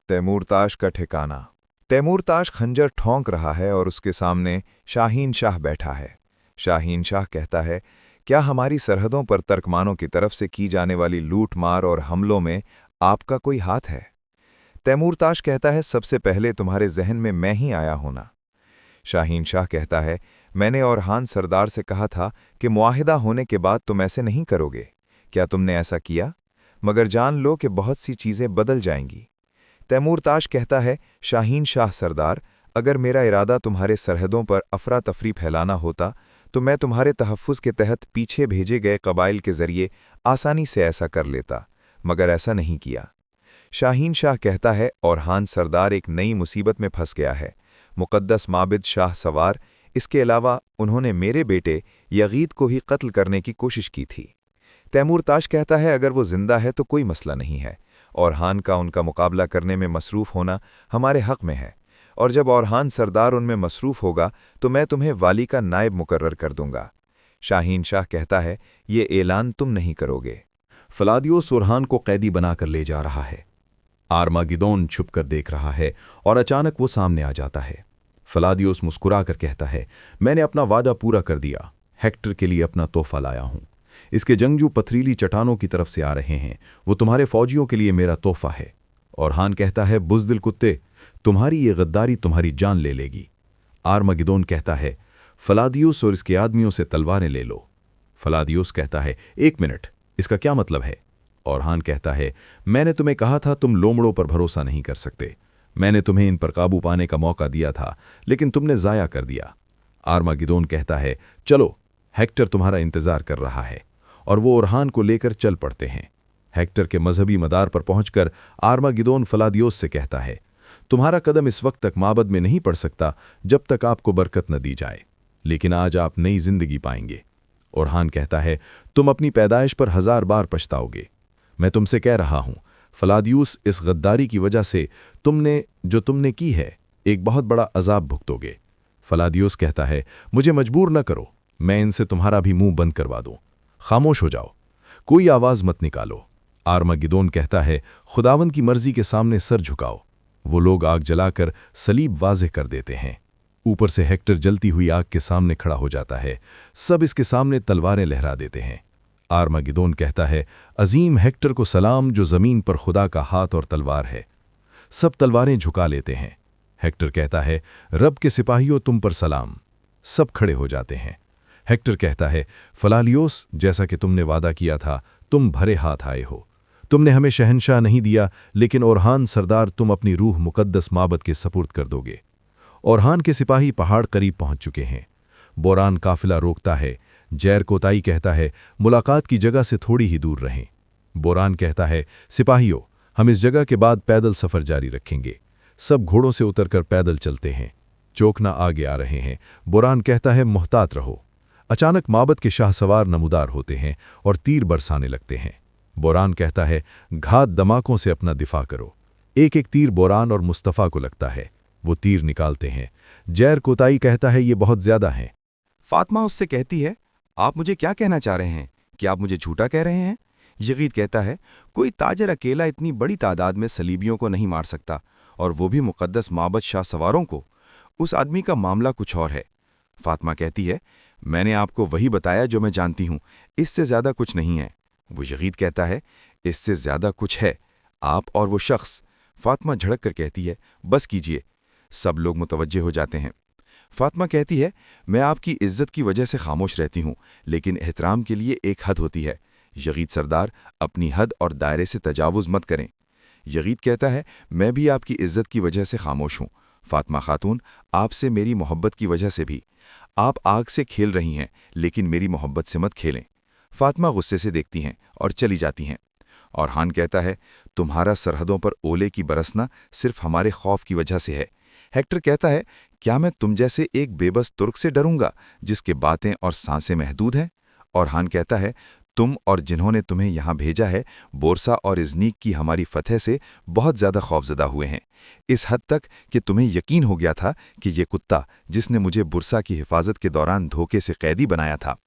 तैमूरताश का ठिकाना। तैमूरताश खंजर ठोंक रहा है और उसके सामने शाहीन शाह बैठा है। शाहीन शाह कहता है, क्या हमारी सरहदों पर तर्कमानों की तरफ से की जाने वाली लूट मार और हमलों में आपका कोई हाथ है? तैमूरताश कहता है, सबसे पहले तुम्हारे जहन में मैं ही आया होना। शाहीन शाह कहता है, मैंने औरहान सरदार से कहा था कि मुआहिदा होने के बाद तुम ऐसे नहीं करोगे। क्या तुमने ऐसा किया? मगर जान लो कि बहुत सी चीज़ें बदल जाएंगी। तैमूरताश कहता है, शाहीन शाह सरदार, अगर मेरा इरादा तुम्हारे सरहदों पर अफरा तफरी फैलाना होता तो मैं तुम्हारे तहफ़्फ़ुज़ के तहत पीछे भेजे गए कबाइल के ज़रिए आसानी से ऐसा कर लेता, मगर ऐसा नहीं किया। शाहीन शाह कहता है, औरहान सरदार एक नई मुसीबत में फंस गया है। मुक़द्दस माबिद शाह सवार, इसके अलावा उन्होंने मेरे बेटे यगीद को ही कत्ल करने की कोशिश की थी। तैमूरताश कहता है, अगर वो जिंदा है तो कोई मसला नहीं है। औरहान का उनका मुकाबला करने में मसरूफ़ होना हमारे हक़ में है, और जब औरहान सरदार उनमें मसरूफ़ होगा तो मैं तुम्हें वाली का नायब मुकर्रर कर दूंगा। शाहीन शाह कहता है, ये ऐलान तुम नहीं करोगे। फलादियोस औरहान को कैदी बनाकर ले जा रहा है। आर्मागिदोन छुपकर देख रहा है और अचानक वो सामने आ जाता है। फलादियोस मुस्कुराकर कहता है, मैंने अपना वादा पूरा कर दिया। हेक्टर के लिए अपना तोहफा लाया हूं। इसके जंगजू पथरीली चट्टानों की तरफ से आ रहे हैं। वो तुम्हारे फौजियों के लिए मेरा तोहफा है। औरहान कहता है, बुज़दिल कुत्ते, तुम्हारी ये गद्दारी तुम्हारी जान ले लेगी। आर्मागिदोन कहता है, फलादियोस और इसके आदमियों से तलवारें ले लो। फलादियोस कहता है, एक मिनट, इसका क्या मतलब है? औरहान कहता है, मैंने तुम्हें कहा था तुम लोमड़ों पर भरोसा नहीं कर सकते। मैंने तुम्हें इन पर काबू पाने का मौका दिया था, लेकिन तुमने ज़ाया कर दिया। आर्मागिदोन कहता है, चलो, हेक्टर तुम्हारा इंतज़ार कर रहा है। और वो औरहान को लेकर चल पड़ते हैं। हेक्टर के मजहबी मदार पर पहुंचकर आर्मागिदोन फलादियोस से कहता है, तुम्हारा कदम इस वक्त तक माबद में नहीं पड़ सकता जब तक आपको बरकत न दी जाए, लेकिन आज आप नई जिंदगी पाएंगे। औरहान कहता है, तुम अपनी पैदाइश पर 1000 बार पछताओगे। मैं तुमसे कह रहा हूं, फलादियोस, इस गद्दारी की वजह से तुमने की है, एक बहुत बड़ा अजाब भुगतोगे। फलादियोस कहता है, मुझे मजबूर न करो, मैं इनसे तुम्हारा भी मुंह बंद करवा दूं। खामोश हो जाओ, कोई आवाज मत निकालो। आर्मागिदोन कहता है, खुदावन की मर्जी के सामने सर झुकाओ। वो लोग आग जलाकर सलीब वाज़ेह कर देते हैं। ऊपर से हेक्टर जलती हुई आग के सामने खड़ा हो जाता है। सब इसके सामने तलवारें लहरा देते हैं। आर्मागिदोन कहता है, अजीम हेक्टर को सलाम, जो ज़मीन पर खुदा का हाथ और तलवार है। सब तलवारें झुका लेते हैं। हेक्टर कहता है, रब के सिपाहियों, तुम पर सलाम। सब खड़े हो जाते हैं। हेक्टर कहता है, फलादियोस, जैसा कि तुमने वादा किया था, तुम भरे हाथ आए हो। तुमने हमें शहनशाह नहीं दिया, लेकिन औरहान सरदार, तुम अपनी रूह मुकद्दस माबद के सपुर्द कर दोगे। औरहान के सिपाही पहाड़ करीब पहुंच चुके हैं। बोरान काफिला रोकता है। जैर कोताई कहता है, मुलाकात की जगह से थोड़ी ही दूर रहें। बोरान कहता है, सिपाहियों, हम इस जगह के बाद पैदल सफ़र जारी रखेंगे। सब घोड़ों से उतरकर पैदल चलते हैं। चोकना आगे आ रहे हैं। बोरान कहता है, मुहतात रहो। अचानक माबद के शाहसवार नमूदार होते हैं और तीर बरसाने लगते हैं। बोरान कहता है, घात दमाकों से अपना दिफा करो। एक एक तीर बोरान और मुस्तफ़ा को लगता है। वो तीर निकालते हैं। जैर कोताई कहता है, ये बहुत ज्यादा हैं। फातिमा उससे कहती है, आप मुझे क्या कहना चाह रहे हैं? क्या आप मुझे झूठा कह रहे हैं? यगीद कहता है, कोई ताजर अकेला इतनी बड़ी तादाद में सलीबियों को नहीं मार सकता, और वो भी मुकद्दस माबद शाह सवारों को। उस आदमी का मामला कुछ और है। फातिमा कहती है, मैंने आपको वही बताया जो मैं जानती हूं, इससे ज्यादा कुछ नहीं है। वो यगीद कहता है, इससे ज्यादा कुछ है, आप और वो शख्स। फातिमा झड़क कर कहती है, बस कीजिए। सब लोग मुतवज्जे हो जाते हैं। फातिमा कहती है, मैं आपकी इज्जत की वजह से खामोश रहती हूं, लेकिन एहतराम के लिए एक हद होती है। यगीद सरदार, अपनी हद और दायरे से तजावुज़ मत करें। यगीद कहता है, मैं भी आपकी इज्जत की वजह से खामोश हूं। फातिमा खातून, आपसे मेरी मोहब्बत की वजह से भी। आप आग से खेल रही हैं, लेकिन मेरी मोहब्बत से मत खेलें। फातिमा गुस्से से देखती हैं और चली जाती हैं। औरहान कहता है, तुम्हारा सरहदों पर ओले की बरसना सिर्फ हमारे खौफ की वजह से है। हेक्टर कहता है, क्या मैं तुम जैसे एक बेबस तुर्क से डरूंगा जिसके बातें और सांसें महदूद हैं? औरहान कहता है, तुम और जिन्होंने तुम्हें यहाँ भेजा है, बोरसा और इज़नीक की हमारी फतह से बहुत ज़्यादा खौफजदा हुए हैं, इस हद तक कि तुम्हें यकीन हो गया था कि ये कुत्ता, जिसने मुझे बुरसा की हिफाजत के दौरान धोखे से कैदी बनाया था।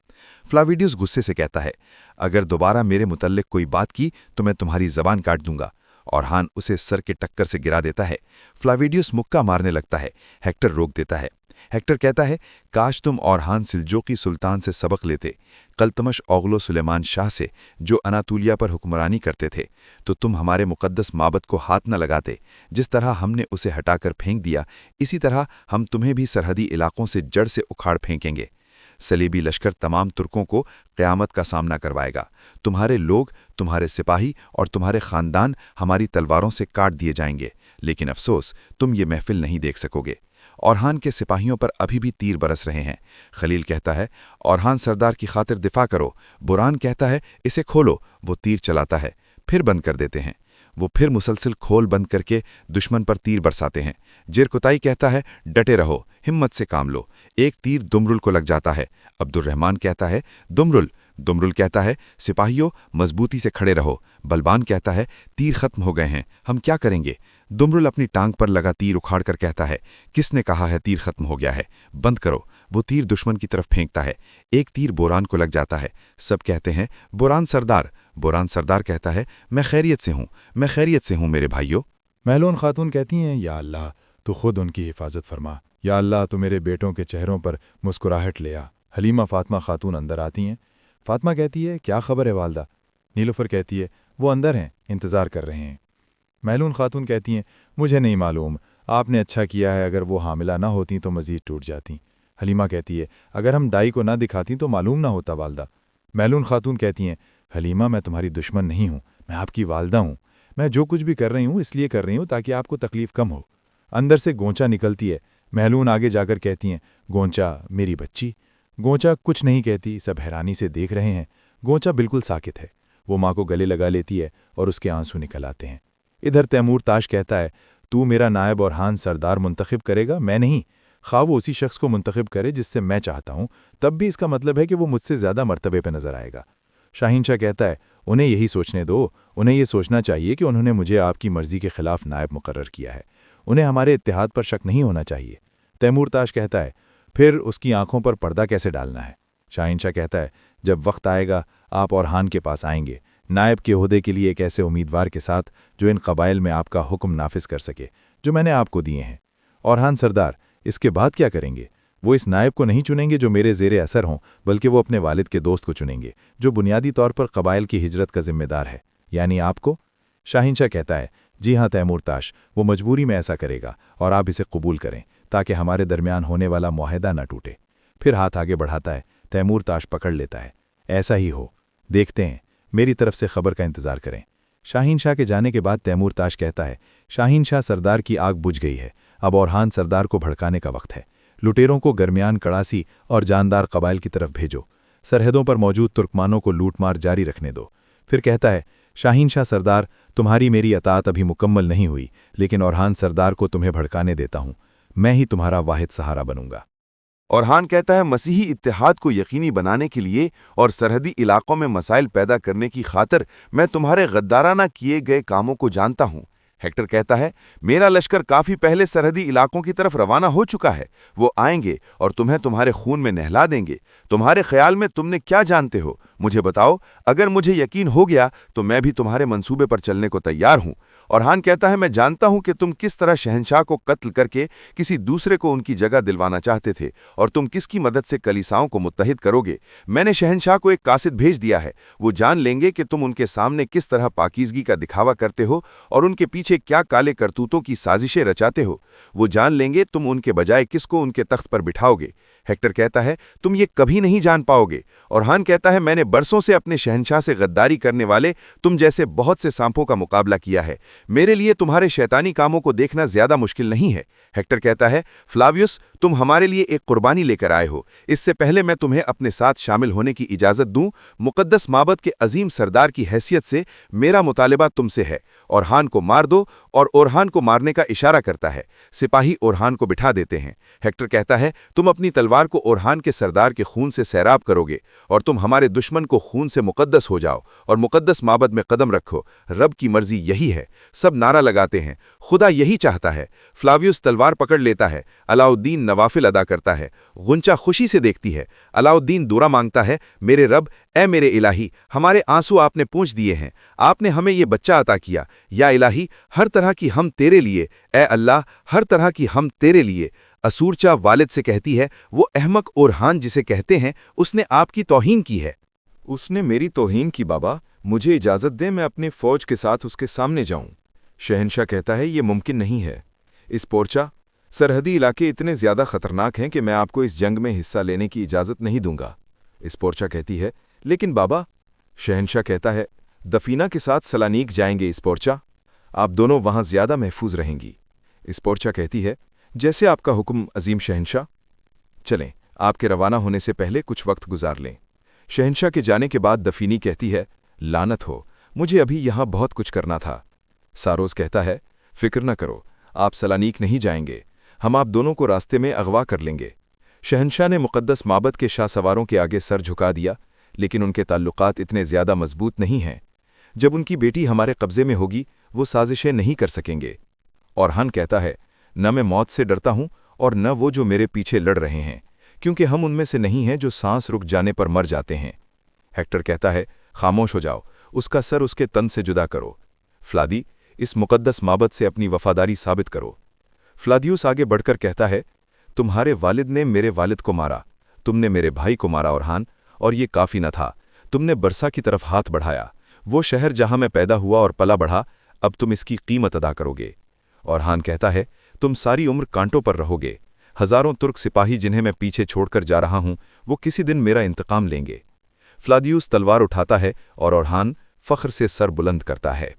फ्लाविडियस गुस्से से कहता है, अगर दोबारा मेरे मुतल्लिक कोई बात की तो मैं तुम्हारी ज़बान काट दूंगा। औरहान उसे सर के टक्कर से गिरा देता है। फ्लाविडियस मुक्का मारने लगता है। हेक्टर रोक देता है। हेक्टर कहता है, काश तुम औरहान सिल्जोकी सुल्तान से सबक लेते, कल्तमश ओगलो सुलेमान शाह से, जो अनातोलिया पर हुक्मरानी करते थे, तो तुम हमारे मुकद्दस माबद को हाथ न लगाते। जिस तरह हमने उसे हटाकर फेंक दिया, इसी तरह हम तुम्हें भी सरहदी इलाकों से जड़ से उखाड़ फेंकेंगे। सलीबी लश्कर तमाम तुर्कों को क़यामत का सामना करवाएगा। तुम्हारे लोग, तुम्हारे सिपाही और तुम्हारे ख़ानदान हमारी तलवारों से काट दिए जाएंगे, लेकिन अफसोस तुम ये महफिल नहीं देख सकोगे। औरहान के सिपाहियों पर अभी भी तीर बरस रहे हैं। खलील कहता है, औरहान सरदार की खातिर दिफा करो। बुरान कहता है, इसे खोलो। वो तीर चलाता है, फिर बंद कर देते हैं। वो फिर मुसलसिल खोल बंद करके दुश्मन पर तीर बरसाते हैं। जिरकुताई कहता है, डटे रहो, हिम्मत से काम लो। एक तीर दुमरुल को लग जाता है। अब्दुर्रहमान कहता है, दुमरुल। दुमरुल कहता है, सिपाहियों मजबूती से खड़े रहो। बलबान कहता है, तीर खत्म हो गए हैं, हम क्या करेंगे? दुमरुल अपनी टांग पर लगा तीर उखाड़कर कहता है, किसने कहा है तीर खत्म हो गया है? बंद करो। वो तीर दुश्मन की तरफ फेंकता है। एक तीर बोरान को लग जाता है। सब कहते हैं, बोरान सरदार। बोरान सरदार कहता है, मैं खैरियत से हूँ, मैं खैरियत से हूँ मेरे भाइयों। महलून खातून कहती हैं, या अल्लाह तो खुद उनकी हिफाजत फरमा। या अल्लाह तो मेरे बेटों के चेहरों पर मुस्कुराहट ले आ। हलीमा फ़ातिमा खातून अंदर आती हैं। फ़ातिमा कहती है, क्या खबर है वालदा? नीलुफर कहती है, वो अंदर हैं, इंतज़ार कर रहे हैं। महलून खातून कहती हैं, मुझे नहीं मालूम, आपने अच्छा किया है, अगर वो हामिला ना होती तो मज़ीद टूट जाती। हलीमा कहती है, अगर हम दाई को ना दिखाती तो मालूम ना होता वालदा। महलून खातून कहती हैं, हलीमा मैं तुम्हारी दुश्मन नहीं हूँ, मैं आपकी वालदा हूँ। मैं जो कुछ भी कर रही हूँ इसलिए कर रही हूँ ताकि आपको तकलीफ़ कम हो। अंदर से गोंचा निकलती है। महलून आगे जाकर कहती हैं, गोंचा मेरी बच्ची। गोंचा कुछ नहीं कहती, सब हैरानी से देख रहे हैं। गोंचा बिल्कुल साकित है। वो माँ को गले लगा लेती है और उसके आंसू निकल आते हैं। इधर तैमूर ताश कहता है, तू मेरा नायब औरहान सरदार मुंतखब करेगा, मैं नहीं। खा वो उसी शख्स को मुंतखब करे जिससे मैं चाहता हूँ, तब भी इसका मतलब है कि वो मुझसे ज़्यादा मर्तबे पर नज़र आएगा। शाहीनशाह कहता है, उन्हें यही सोचने दो। उन्हें ये सोचना चाहिए कि उन्होंने मुझे आपकी मर्ज़ी के ख़िलाफ़ नायब मुकर्रर किया है। उन्हें हमारे इत्तेहाद पर शक नहीं होना चाहिए। तैमूर ताश कहता है, फिर उसकी आंखों पर पर्दा कैसे डालना है? शाहीनशाह कहता है, जब वक्त आएगा आप औरहान के पास आएंगे, नायब के ओहदे के लिए एक ऐसे उम्मीदवार के साथ जो इन कबाइल में आपका हुक्म नाफिज कर सके, जो मैंने आपको दिए हैं। औरहान सरदार, इसके बाद क्या करेंगे? वो इस नायब को नहीं चुनेंगे जो मेरे ज़ेरे असर हों, बल्कि वो अपने वालिद के दोस्त को चुनेंगे, जो बुनियादी तौर पर कबाइल की हिजरत का जिम्मेदार है, यानी आपको। शाहीनशाह कहता है, जी हाँ तैमूर ताश, वो मजबूरी में ऐसा करेगा और आप इसे कबूल करें ताकि हमारे दरमियान होने वाला मुआहदा न टूटे। फिर हाथ आगे बढ़ाता है। तैमूर ताश पकड़ लेता है। ऐसा ही हो, देखते हैं, मेरी तरफ से खबर का इंतज़ार करें। शाहीनशाह के जाने के बाद तैमूर ताश कहता है, शाहीनशाह सरदार की आग बुझ गई है, अब औरहान सरदार को भड़काने का वक्त है। लुटेरों को गरमियान कड़ासी और जानदार कबाइल की तरफ भेजो। सरहदों पर मौजूद तुर्कमानों को लूटमार जारी रखने दो। फिर कहता है, शाहीनशाह सरदार, तुम्हारी मेरी अतात अभी मुकम्मल नहीं हुई, लेकिन औरहान सरदार को तुम्हें भड़काने देता हूँ। मैं ही तुम्हारा वाहिद सहारा बनूंगा। औरहान कहता है, मसीही इत्तेहाद को यकीनी बनाने के लिए और सरहदी इलाकों में मसाइल पैदा करने की खातिर मैं तुम्हारे गद्दाराना किए गए कामों को जानता हूँ। हेक्टर कहता है, मेरा लश्कर काफी पहले सरहदी इलाकों की तरफ रवाना हो चुका है। वो आएंगे और तुम्हें तुम्हारे खून में नहला देंगे। तुम्हारे ख्याल में तुमने क्या जानते हो? मुझे बताओ। अगर मुझे यकीन हो गया तो मैं भी तुम्हारे मंसूबे पर चलने को तैयार हूँ। औरहान कहता है, मैं जानता हूं कि तुम किस तरह शहंशाह को कत्ल करके किसी दूसरे को उनकी जगह दिलवाना चाहते थे और तुम किसकी मदद से कलीसाओं को मुत्तहिद करोगे। मैंने शहंशाह को एक कासिद भेज दिया है। वो जान लेंगे कि तुम उनके सामने किस तरह पाकीज़गी का दिखावा करते हो और उनके पीछे क्या काले करतूतों की साजिशें रचाते हो। वो जान लेंगे तुम उनके बजाय किसको उनके तख्त पर बिठाओगे। हेक्टर कहता है, तुम ये कभी नहीं जान पाओगे। औरहान कहता है, मैंने बरसों से अपने शहंशाह से गद्दारी करने वाले तुम जैसे बहुत से सांपों का मुकाबला किया है। मेरे लिए तुम्हारे शैतानी कामों को देखना ज्यादा मुश्किल नहीं है। हेक्टर कहता है, फ्लावियस, तुम हमारे लिए एक कुर्बानी लेकर आए हो। इससे पहले मैं तुम्हें अपने साथ शामिल होने की इजाजत दूं, मुकद्दस माबद के अजीम सरदार की हैसियत से मेरा मुतालिबा तुमसे है। औरहान को मार दो। और ओरहान को मारने का इशारा करता है। सिपाही ओरहान को बिठा देते हैं। हेक्टर कहता है, तुम अपनी तलवार को ओरहान के सरदार के खून से सैराब करोगे और तुम हमारे दुश्मन को खून से मुकद्दस हो जाओ और मुकद्दस माबद में कदम रखो। रब की मर्जी यही है। सब नारा लगाते हैं, खुदा यही चाहता है। फ्लावियस तलवार पकड़ लेता है। अलाउद्दीन नवाफिल अदा करता है। गुंचा खुशी से देखती है। अलाउद्दीन दुआ मांगता है, मेरे रब, اے میرے الہی، ہمارے آنسو آپ نے پونچھ دیے ہیں، آپ نے ہمیں یہ بچہ عطا کیا، یا الہی ہر طرح کی ہم تیرے لیے، اے اللہ ہر طرح کی ہم تیرے لیے۔ اسورچا والد سے کہتی ہے، وہ احمق اورحان جسے کہتے ہیں، اس نے آپ کی توہین کی ہے۔ اس نے میری توہین کی بابا، مجھے اجازت دیں میں اپنی فوج کے ساتھ اس کے سامنے جاؤں۔ شہنشاہ کہتا ہے یہ ممکن نہیں ہے اس پورچا، سرحدی علاقے اتنے زیادہ خطرناک ہیں کہ میں آپ کو اس جنگ میں حصہ لینے کی اجازت نہیں دوں گا۔ اس پورچا کہتی ہے لیکن بابا، شہنشاہ کہتا ہے دفینہ کے ساتھ سلانیک جائیں گے اس پورچا، آپ دونوں وہاں زیادہ محفوظ رہیں گی۔ اس پورچا کہتی ہے جیسے آپ کا حکم عظیم شہنشاہ، چلیں آپ کے روانہ ہونے سے پہلے کچھ وقت گزار لیں۔ شہنشاہ کے جانے کے بعد دفینی کہتی ہے لعنت ہو، مجھے ابھی یہاں بہت کچھ کرنا تھا۔ ساروس کہتا ہے فکر نہ کرو، آپ سلانیک نہیں جائیں گے، ہم آپ دونوں کو راستے میں اغوا کر لیں گے۔ شہنشاہ نے مقدس معبد کے شاہ سواروں کے آگے سر جھکا دیا، لیکن ان کے تعلقات اتنے زیادہ مضبوط نہیں ہیں۔ جب ان کی بیٹی ہمارے قبضے میں ہوگی وہ سازشیں نہیں کر سکیں گے۔ اورحان کہتا ہے نہ میں موت سے ڈرتا ہوں اور نہ وہ جو میرے پیچھے لڑ رہے ہیں، کیونکہ ہم ان میں سے نہیں ہیں جو سانس رک جانے پر مر جاتے ہیں۔ ہیکٹر کہتا ہے خاموش ہو جاؤ، اس کا سر اس کے تن سے جدا کرو۔ فلادی، اس مقدس معبد سے اپنی وفاداری ثابت کرو۔ فلادیوس آگے بڑھ کر کہتا ہے تمہارے والد نے میرے والد کو مارا، تم نے میرے بھائی کو مارا اورحان، اور یہ کافی نہ تھا، تم نے برسا کی طرف ہاتھ بڑھایا، وہ شہر جہاں میں پیدا ہوا اور پلا بڑھا، اب تم اس کی قیمت ادا کرو گے۔ اورحان کہتا ہے تم ساری عمر کانٹوں پر رہو گے، ہزاروں ترک سپاہی جنہیں میں پیچھے چھوڑ کر جا رہا ہوں وہ کسی دن میرا انتقام لیں گے۔ فلادیوس تلوار اٹھاتا ہے اور اورحان فخر سے سر بلند کرتا ہے۔